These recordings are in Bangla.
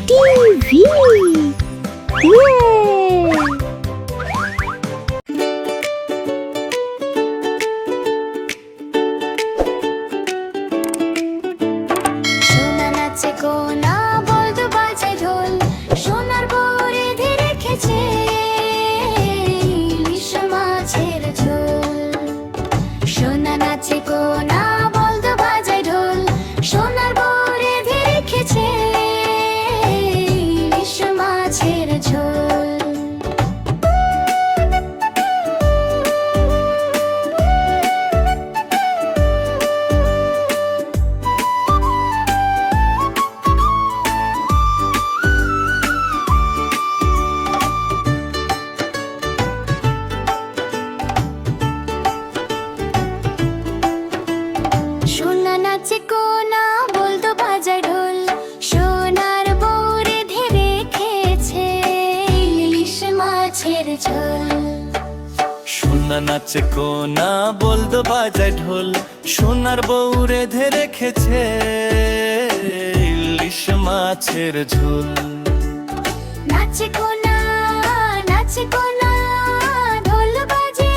টিভি। সোনা নাচে কোনা বলদ বাজায় ঢোল, সোনার বউ রেঁধে রেখেছে ইলিশ মাছের ঝোল। সোনা নাচে কোনা বলদ বাজায় ঢোল, সোনার বউ রেঁধে রেখেছে ইলিশ মাছের ঝোল। সোনা নাচে কোনা বলদ বাজায় ঢোল, সোনার বউ রেঁধে রেখেছে ইলিশ মাছের ঝোল। সোনা নাচে কোনা বলদ বাজায় ঢোল, সোনার বউ রেঁধে রেখেছে ইলিশ মাছের ঝোল। নাচে কোনা নাচে কোনা ঢোল বাজে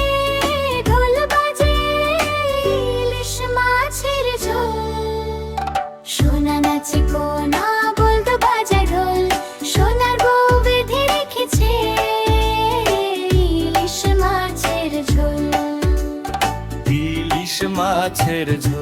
ঢোল বাজে ইলিশ মাছের ঝোল। সোনা নাচে কোনা বলদ বাজায় ঢোল, সোনার বউ বেঁধে রেখেছে ইলিশ মাছের ঝোল। ইলিশ মাছের ঝোল।